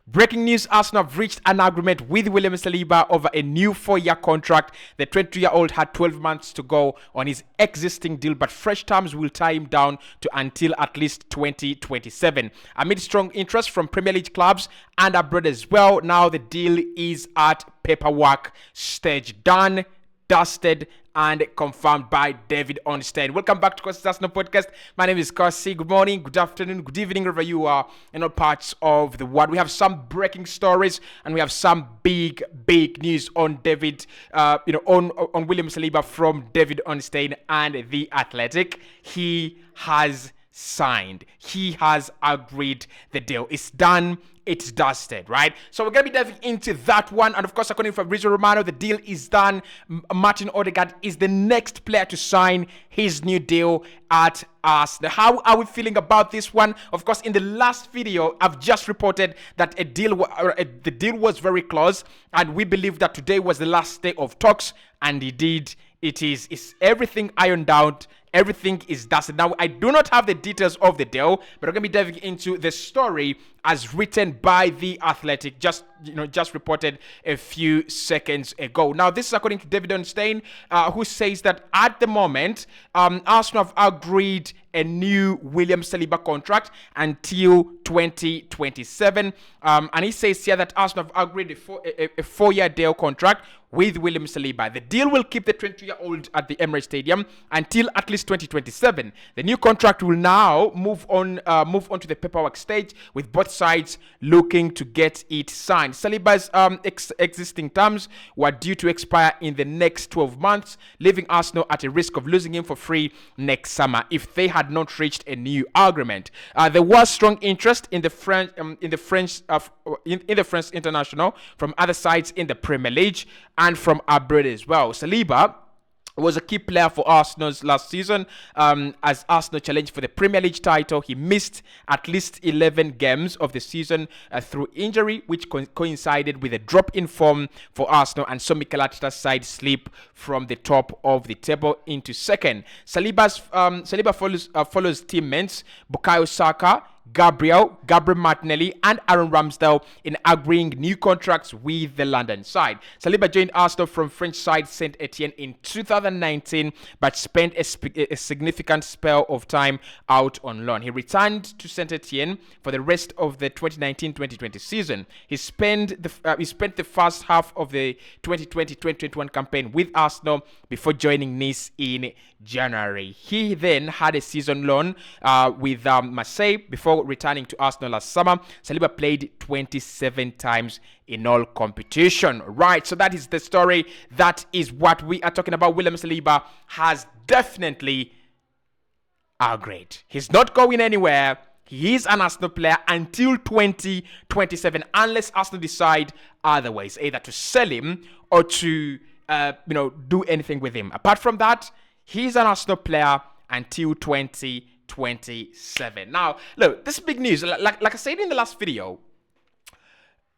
Breaking news, Arsenal have reached an agreement with William Saliba over a new 4-year contract. The 22-year-old had 12 months to go on his existing deal, but fresh terms will tie him down to until at least 2027. Amid strong interest from Premier League clubs and abroad as well, now the deal is at paperwork stage. Done, dusted, and confirmed by David Ornstein. Welcome back to Cossy's Arsenal podcast. My name is Cossy. Good morning, good afternoon, good evening, wherever you are in all parts of the world. We have some breaking stories and we have some big news on David, on William Saliba from David Ornstein and The Athletic. He has signed. He has agreed the deal. It's done. It's dusted, right? So we're going to be diving into that one. And of course, according to Fabrizio Romano, the deal is done. Martin Odegaard is the next player to sign his new deal at Arsenal. How are we feeling about this one? Of course, in the last video, I've just reported that the deal was very close. And we believe that today was the last day of talks. And indeed, it is. It's everything ironed out. Everything is dusted. Now, I do not have the details of the deal, but I'm going to be diving into the story as written by The Athletic, just reported a few seconds ago. Now, this is according to David Ornstein, who says that at the moment, Arsenal have agreed a new William Saliba contract until 2027. And he says here that Arsenal have agreed a 4-year deal contract with William Saliba. The deal will keep the 22-year-old at the Emirates Stadium until at least 2027. The new contract will now move on to the paperwork stage, with both sides looking to get it signed. Saliba's existing terms were due to expire in the next 12 months, leaving Arsenal at a risk of losing him for free next summer if they had not reached a new agreement. There was strong interest in the French international from other sides in the Premier League and from abroad as well. Saliba was a key player for Arsenal's last season. As Arsenal challenged for the Premier League title, he missed at least 11 games of the season through injury, which coincided with a drop in form for Arsenal and saw Mikel Arteta's side slip from the top of the table into second. Saliba follows teammates Bukayo Saka, Gabriel Martinelli, and Aaron Ramsdale in agreeing new contracts with the London side. Saliba joined Arsenal from French side Saint Etienne in 2019, but spent a significant spell of time out on loan. He returned to Saint Etienne for the rest of the 2019-2020 season. He spent the first half of the 2020-2021 campaign with Arsenal before joining Nice in January. He then had a season loan with Marseille before returning to Arsenal last summer. Saliba played 27 times in all competition. Right, so that is the story. That is what we are talking about. William Saliba has definitely agreed. He's not going anywhere. He is an Arsenal player until 2027, unless Arsenal decide otherwise, either to sell him or to do anything with him. Apart from that, he's an Arsenal player until 2027. Now, look, this is big news. Like I said in the last video,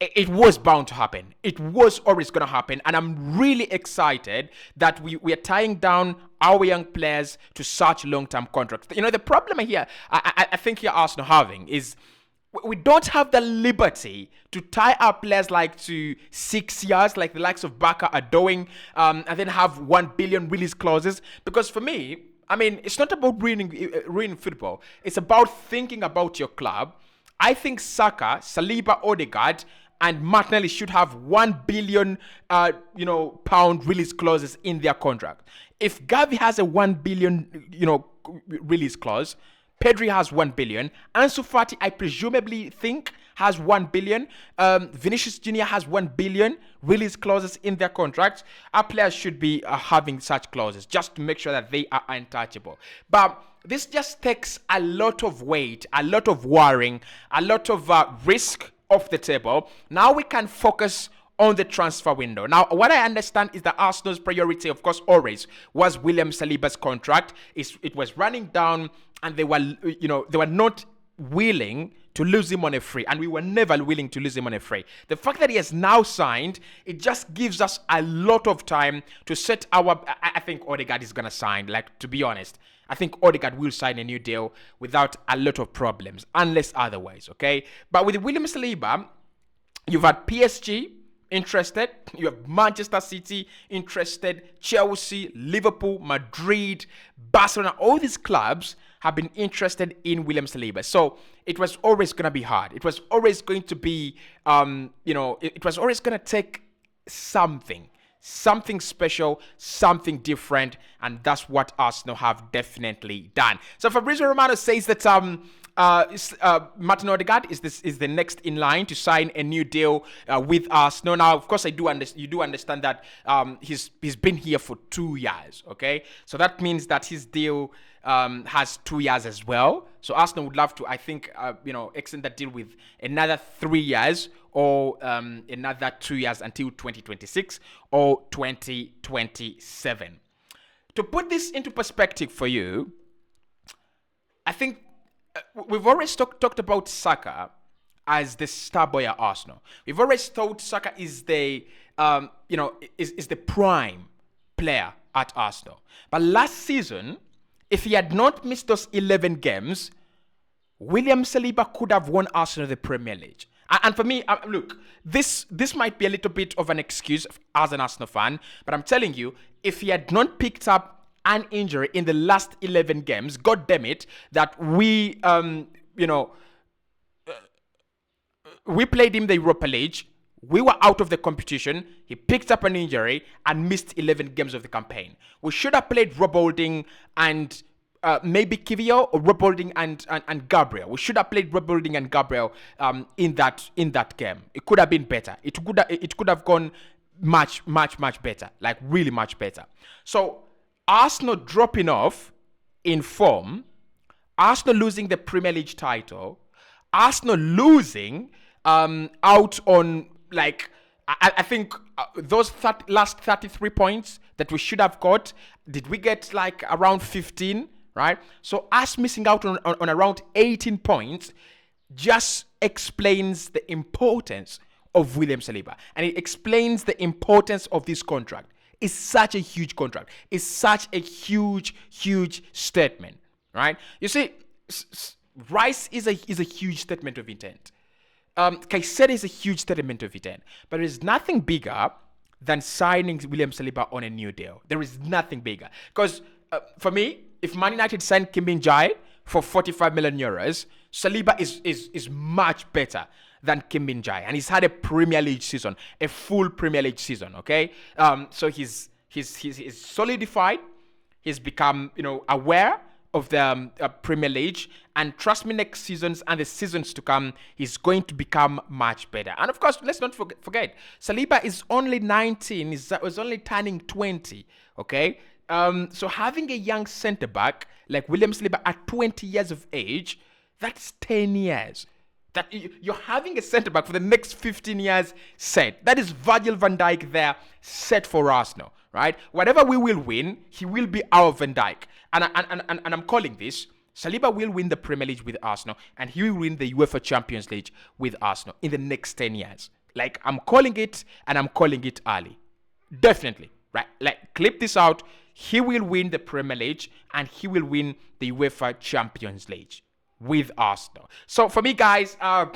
it was bound to happen. It was always going to happen. And I'm really excited that we are tying down our young players to such long-term contracts. The problem here, I think here Arsenal having is we don't have the liberty to tie our players to 6 years, like the likes of Barca are doing, and then have 1 billion release clauses. Because for me, it's not about ruining football. It's about thinking about your club. I think Saka, Saliba, Odegaard, and Martinelli should have 1 billion, pound release clauses in their contract. If Gavi has a 1 billion, release clause, Pedri has 1 billion. Ansu Fati, I presumably think, has 1 billion. Vinicius Jr. has 1 billion release clauses in their contracts. Our players should be having such clauses just to make sure that they are untouchable. But this just takes a lot of weight, a lot of worrying, a lot of risk off the table. Now we can focus on the transfer window. Now, what I understand is that Arsenal's priority, of course, always was William Saliba's contract. It was running down, and they were not willing to lose him on a free, and we were never willing to lose him on a free. The fact that he has now signed, it just gives us a lot of time to set I think Odegaard is going to sign, to be honest. I think Odegaard will sign a new deal without a lot of problems, unless otherwise, okay? But with William Saliba, You've had PSG interested. You have Manchester City interested. Chelsea, Liverpool, Madrid, Barcelona. All these clubs have been interested in William Saliba. So it was always going to be hard. It was always going to be, it was always going to take something special, something different, and that's what Arsenal have definitely done. So Fabrizio Romano says that Martin Odegaard is the next in line to sign a new deal with Arsenal. Now, of course, you do understand that he's been here for 2 years. Okay, so that means that his deal has 2 years as well. So Arsenal would love to, I think, extend that deal with another 3 years or another 2 years until 2026 or 2027. To put this into perspective for you, I think we've always talked about Saka as the star boy at Arsenal. We've always thought Saka is the is the prime player at Arsenal. But last season, if he had not missed those 11 games, William Saliba could have won Arsenal the Premier League. And for me, look, this might be a little bit of an excuse as an Arsenal fan, but I'm telling you, if he had not picked up an injury in the last 11 games, God damn it, that we played him the Europa League, we were out of the competition, he picked up an injury and missed 11 games of the campaign. We should have played Rob Holding and maybe Kivio, or Rob Holding and Gabriel. We should have played Rob Holding and Gabriel in that game. It could have been better. It could have gone much better, like really much better. So Arsenal dropping off in form, Arsenal losing the Premier League title, Arsenal losing out on, like, I think those last 33 points that we should have got, did we get like around 15, right? So us missing out on around 18 points just explains the importance of William Saliba. And it explains the importance of this contract. It's such a huge contract. It's such a huge statement, right? You see, Rice is a huge statement of intent. Caicedo is a huge statement of intent. But there is nothing bigger than signing William Saliba on a new deal. There is nothing bigger. Because for me, if Man United signed Kim Min-jae for 45 million euros, Saliba is much better than Kim Min-jae, and he's had a Premier League season, a full Premier League season. Okay, so he's solidified. He's become aware of the Premier League, and trust me, next seasons and the seasons to come, he's going to become much better. And of course, let's not forget, Saliba is only 19. He's only turning 20. Okay, so having a young centre back like William Saliba at 20 years of age, that's 10 years. That you're having a centre back for the next 15 years set. That is Virgil van Dijk there, set for Arsenal, right? Whatever we will win, he will be our Van Dijk. And I'm calling this, Saliba will win the Premier League with Arsenal, and he will win the UEFA Champions League with Arsenal in the next 10 years. Like, I'm calling it, and I'm calling it early. Definitely, right? Like, clip this out. He will win the Premier League, and he will win the UEFA Champions League with Arsenal. So for me, guys, I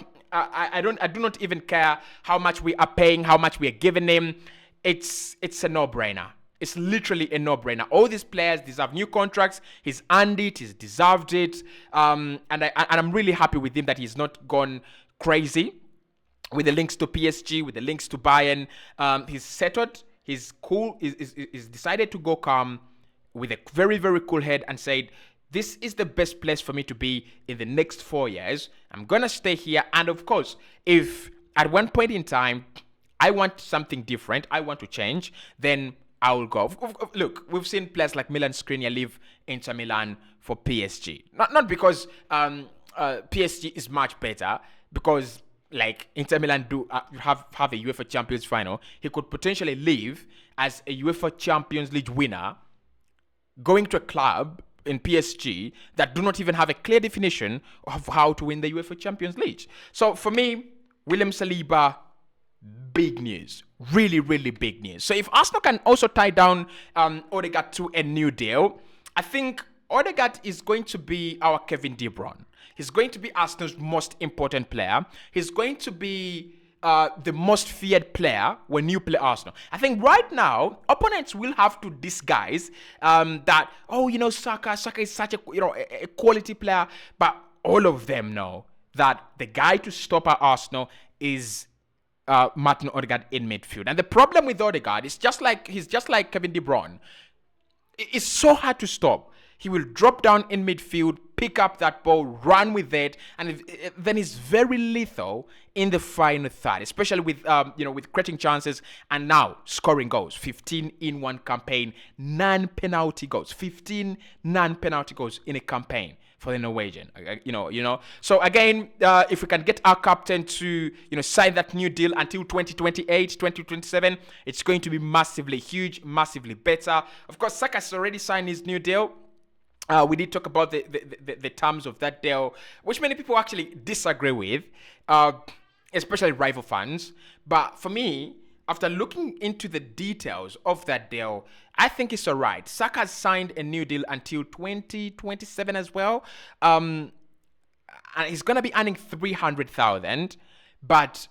do not even care how much we are paying, how much we are giving him. It's a no-brainer. It's literally a no-brainer. All these players deserve new contracts. He's earned it. He's deserved it. And I'm really happy with him that he's not gone crazy with the links to PSG, with the links to Bayern. He's settled. He's cool. He's decided to go calm with a very, very cool head and said, this is the best place for me to be in the next 4 years. I'm going to stay here. And of course, if at one point in time, I want something different, I want to change, then I will go. Look, we've seen players like Milan Skriniar leave Inter Milan for PSG. Not because PSG is much better, because like Inter Milan do have a UEFA Champions final. He could potentially leave as a UEFA Champions League winner, going to a club in PSG that do not even have a clear definition of how to win the UEFA Champions League. So for me, William Saliba, big news. Really, really big news. So if Arsenal can also tie down Odegaard to a new deal, I think Odegaard is going to be our Kevin De Bruyne. He's going to be Arsenal's most important player. He's going to be the most feared player when you play Arsenal. I think right now opponents will have to disguise that, oh, Saka is such a quality player, but all of them know that the guy to stop at Arsenal is Martin Odegaard in midfield. And the problem with Odegaard is he's just like Kevin De Bruyne. It's so hard to stop. He will drop down in midfield, pick up that ball, run with it, and then he's very lethal in the final third, especially with with creating chances and now scoring goals. 15 in one campaign, 9 penalty goals, 15 non-penalty goals in a campaign for the Norwegian. So again, if we can get our captain to sign that new deal until 2028, 2027, it's going to be massively huge, massively better. Of course, Saka's already signed his new deal. We did talk about the terms of that deal, which many people actually disagree with, especially rival fans. But for me, after looking into the details of that deal, I think it's all right. Saka has signed a new deal until 2027 as well. And he's going to be earning 300,000, but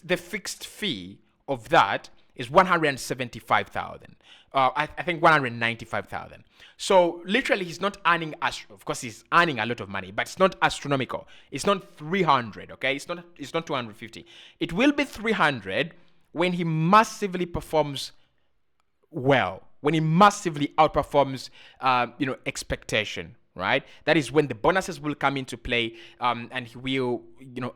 the fixed fee of that is 175,000. I think 195,000. So literally, he's not earning of course, he's earning a lot of money, but it's not astronomical. It's not 300. Okay, it's not 250. It will be 300 when he massively performs well, when he massively outperforms, expectation. Right, that is when the bonuses will come into play, and he will,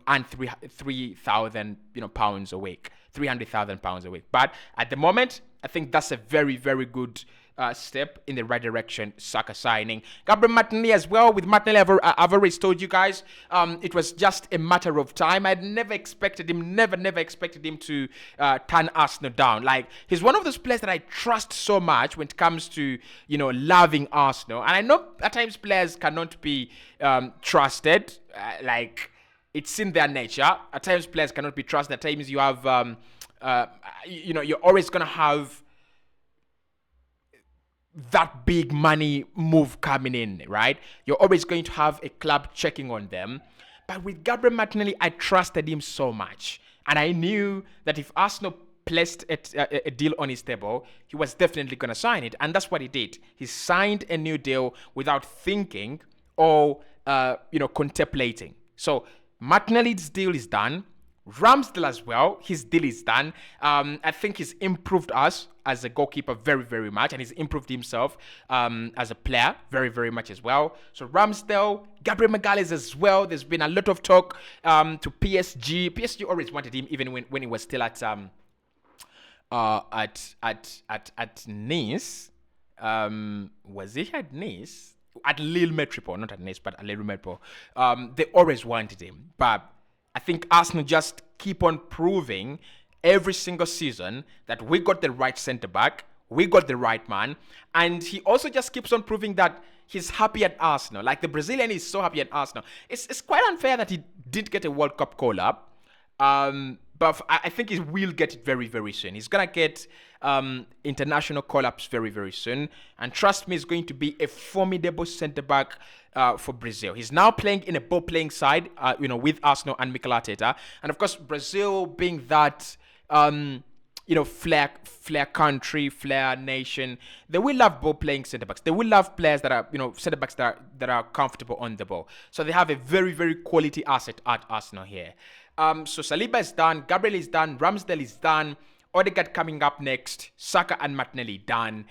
earn 3,000 pounds a week, 300,000 pounds a week. But at the moment, I think that's a very, very good step in the right direction. Saka signing Gabriel Martinelli as well. With Martinelli, I've already told you guys, it was just a matter of time. I'd never expected him to turn Arsenal down. Like, he's one of those players that I trust so much when it comes to loving Arsenal. And I know at times players cannot be trusted. Like, it's in their nature. At times players cannot be trusted. At times you have you're always gonna have that big money move coming in, right? You're always going to have a club checking on them. But with Gabriel Martinelli, I trusted him so much. And I knew that if Arsenal placed a deal on his table, he was definitely going to sign it. And that's what he did. He signed a new deal without thinking or, contemplating. So Martinelli's deal is done. Ramsdale as well, his deal is done. I think he's improved us as a goalkeeper very, very much, and he's improved himself as a player very, very much as well. So Ramsdale, Gabriel Magalhaes as well. There's been a lot of talk to PSG. PSG always wanted him, even when he was still at Nice. Was he at Nice? At Lille Metropole, not at Nice, but at Lille Metropole. They always wanted him, but I think Arsenal just keep on proving every single season that we got the right centre-back, we got the right man, and he also just keeps on proving that he's happy at Arsenal. Like, the Brazilian is so happy at Arsenal. It's quite unfair that he didn't get a World Cup call-up, but I think he will get it very, very soon. He's going to get international call-ups very, very soon, and trust me, he's going to be a formidable centre-back for Brazil. He's now playing in a ball-playing side, with Arsenal and Mikel Arteta. And of course, Brazil being that, flair country, flair nation, they will love ball-playing centre-backs. They will love players that are, centre-backs that are comfortable on the ball. So they have a very, very quality asset at Arsenal here. So Saliba is done, Gabriel is done, Ramsdale is done, Odegaard coming up next, Saka and Martinelli done.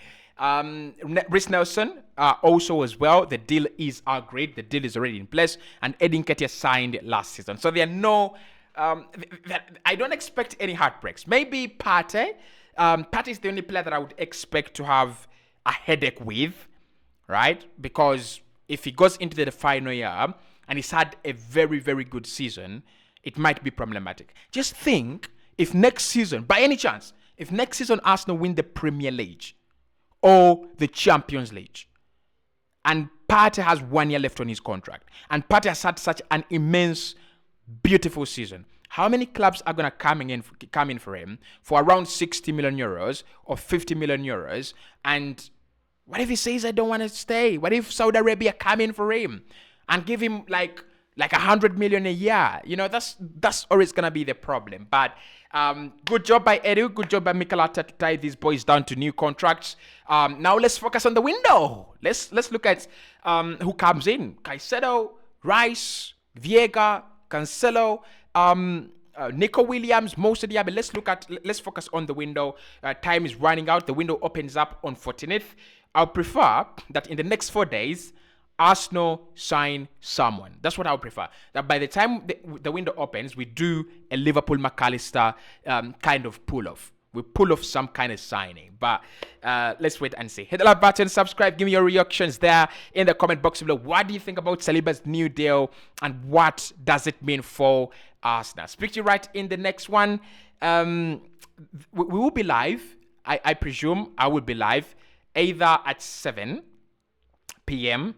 Reece Nelson also as well. The deal is agreed. The deal is already in place, and Edin Ketia signed last season. So there are no. I don't expect any heartbreaks. Maybe Partey. Partey is the only player that I would expect to have a headache with, right? Because if he goes into the final year and he's had a very, very good season, it might be problematic. Just think if next season, by any chance, if next season Arsenal win the Premier League or the Champions League, and Partey has 1 year left on his contract, and Partey has had such an immense, beautiful season, how many clubs are going to come in for him for around 60 million euros or 50 million euros? And what if he says, I don't want to stay? What if Saudi Arabia come in for him and give him like like 100 million a year. You know, that's always gonna be the problem. But good job by Edu, good job by Mikel Arteta to tie these boys down to new contracts. Now let's focus on the window. Let's look at who comes in. Caicedo, Rice, Viega, Cancelo, Nico Williams, most of the other. Let's focus on the window. Time is running out. The window opens up on 14th. I'll prefer that in the next 4 days, Arsenal sign someone. That's what I would prefer. That by the time the window opens, we do a Liverpool McAllister kind of pull-off. We pull off some kind of signing. But let's wait and see. Hit the like button, subscribe, give me your reactions there in the comment box below. What do you think about Saliba's new deal and what does it mean for Arsenal? Speak to you right in the next one. We will be live. I presume I will be live either at 7 p.m.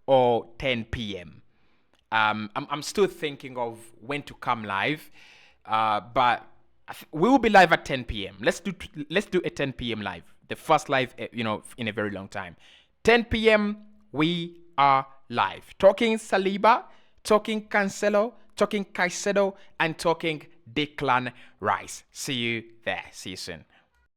or 10 p.m. I'm still thinking of when to come live, but we will be live at 10 p.m. Let's do a 10 p.m. live, the first live in a very long time. 10 p.m. we are live, talking Saliba, talking Cancelo, talking Caicedo, and talking Declan Rice. See you there. See you soon.